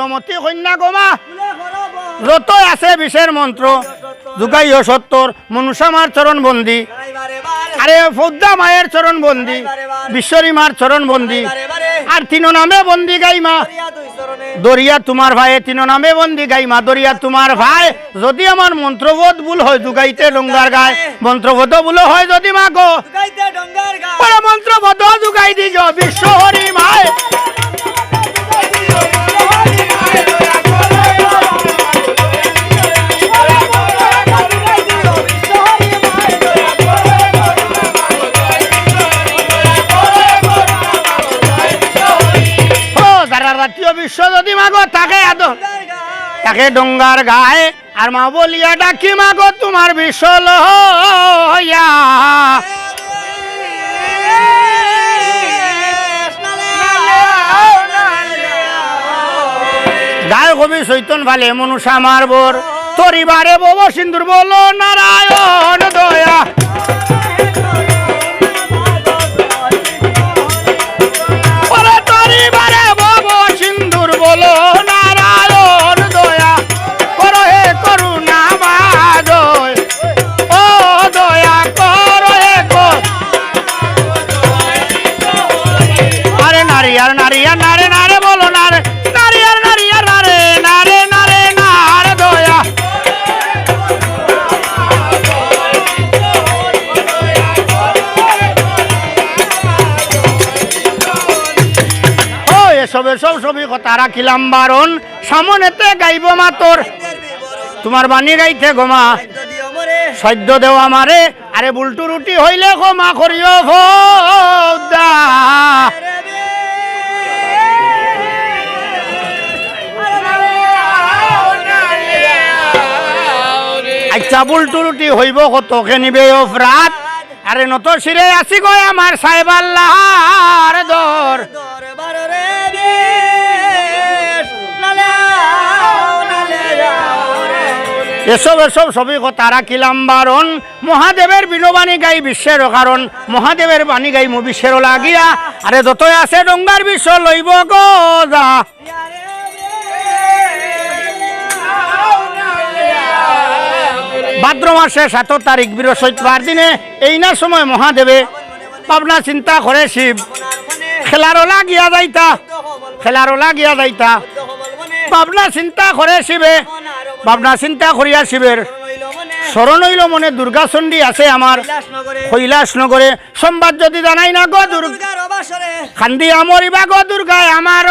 কুলমতি কন্যা গোমা যত আছে বিষের মন্ত্র যুগাই সত্তর মনুষামার চরণ বন্দী আরে ফৌদ্দা মায়ের চরণ বন্দী বিশ্বরী মার চরণ বন্দী আর তিন নামে বন্দী গাইমা দরিয়া তোমার ভাই তিন নামে বন্দী গাইমা দরিয়া তোমার ভাই যদি আমার মন্ত্রবোধ ভুল হয় যুগাইতে ডঙ্গার গায় মন্ত্রবোধ ভুল হয় যদি মা গো মন্ত্রবোধ যুগাই দিজ বিশ্বহরি মায় জাতীয় বিশ্ব যদি মাগো তাকে ডঙ্গার গায়ে আর মা বলিয়া ডাকি মাগো তোমার বিশ্ব লইয়া গায়ে কবি চৈতন ভালে মনুষা মার বোর তরিবারে বব সিন্দুর বলো নারায়ণ দয়া বলো নারায়ণ দয়া করো হে করুণা মাদয় ও দয়া করো হে আরে নারী আর নারী আর নারে নারে বলো নারে নারী আর নারী আর নারে নারে নারে নারে দয়া সবে সব ছবি কথা রাখিলাম বারণ সামনেতে গাইব মাতর তোমার বাণী গাইতে গোমা সদ্য দেও আমারে আরে বুলটু রুটি হইলে ক্ষমা করিও ভোদা আচ্ছা বুলটু রুটি হইব কতকে নিবে অপরাধ আরে নত শিরে আসি গয় আমার সাহেব আল্লাহর দর এসব এসব সবই কথা রাখিলাম বারণ মহাদেবের বিনোবাণী গাই বিশ্বের কারণ মহাদেবের বাণী গাই মু বিশ্বের লাগিয়া আরে যতই আছে ডঙ্গার বিশ্ব লইব গজা ভাদ্র মাসে 7 তারিখ বৃহস্পতিবার দিনে এই না সময় মহাদেবে ভাবনা চিন্তা করে শিব খেলারও লাগিয়া যাইতা ভাবনা চিন্তা করে শিবে ভাবনা চিন্তা করিয়া শিবের শরণ হইল মনে দুর্গা চণ্ডী আছে আমার কৈলাস নগরে সম্বাদ যদি জানাই না গো দুর্গা খান্দি আমরিবা গো দুর্গায় আমার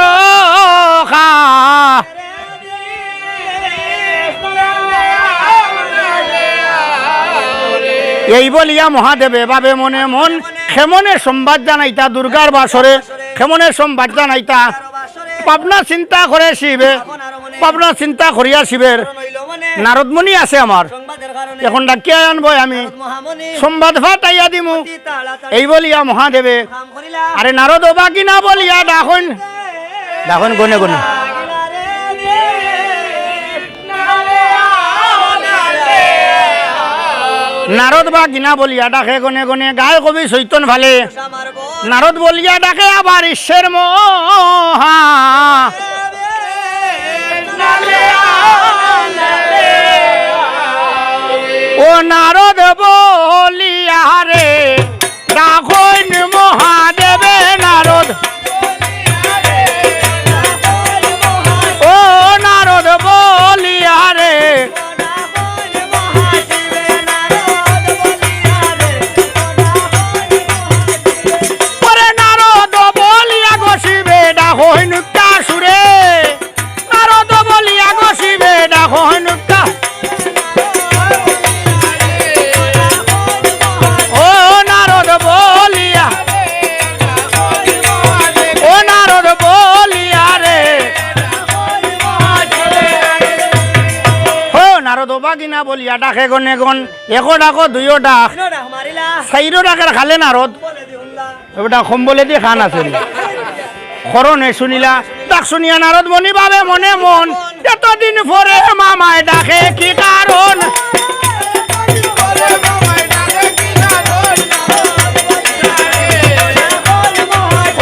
এই বলিয়া মহাদেবে ভাবে মনে মন খেমনে সংবাদ জানাইতা দুর্গার বাসরে খেমনে সংবাদ জানাইতা ভাবনা চিন্তা করে শিবে ভাবনা চিন্তা করিয়া শিবের নারদমণি আছে আমার এখন ডাকিয়া আনবো আমি সংবাদ ফাটাইয়া দিমু এই বলিয়া মহাদেবে আরে নারদ বা কিনা বলিয়া ডাকুন ডাকুন গনে গনে নারদ বা কিনা বলিয়া ডাকে গনে গনে গায়ে কবি চৈতন ভালে নারদ বলিয়া ডাকে আবার ঈশ্বর মহা ও নারদ বলিয়া রে ডাকুন মহাদেবে নারদ ও নারদ বলিয়া রে কিনা বলিয়া ডাকে গনে গন একো ডাকো দুইও ডাক চাইরো ডাকের খালে নারদ ওটা সম্বলে দিয়ে খান আছে খরণে শুনিলা ডাক শুনিয়া নারদ মনি ভাবে মনে মন এতদিন পরে মামায় ডাকে কি কারণ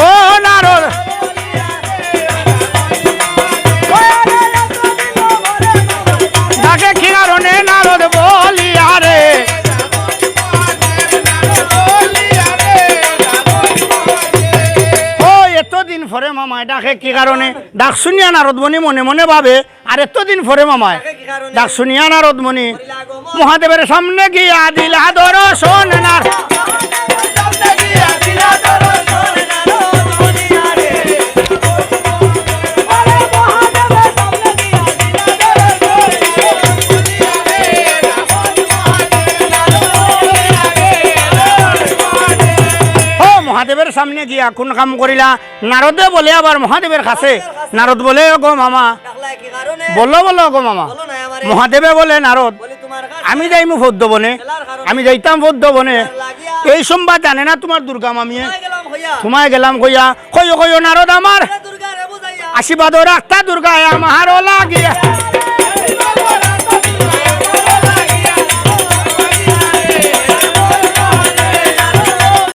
ও নারদ মামায় ডাকে কি কারণে? ডাক শুনিয়া নারদমণি মনে মনে ভাবে আর এতদিন পরে মামায় ডাক শুনিয়া নারদমণি মহাদেবের সামনে গিয়া দিলা দর্শন না মহাদেবের সামনে গিয়া কোন কাম করিলা? নারদে বলে আবার মহাদেবের কাছে নারদ বলে গো মামা বলো বলো গো মামা মহাদেবে বলে নারদ আমি যাইমু বৌদ্ধ বনে আমি যাইতাম বৌদ্ধ বনে এই সংবাদ জানে না তোমার দুর্গা মামিয়ে তোমায় গেলাম কইয়া কইও কইও নারদ আমার আশীর্বাদ রাখতা দুর্গা আমার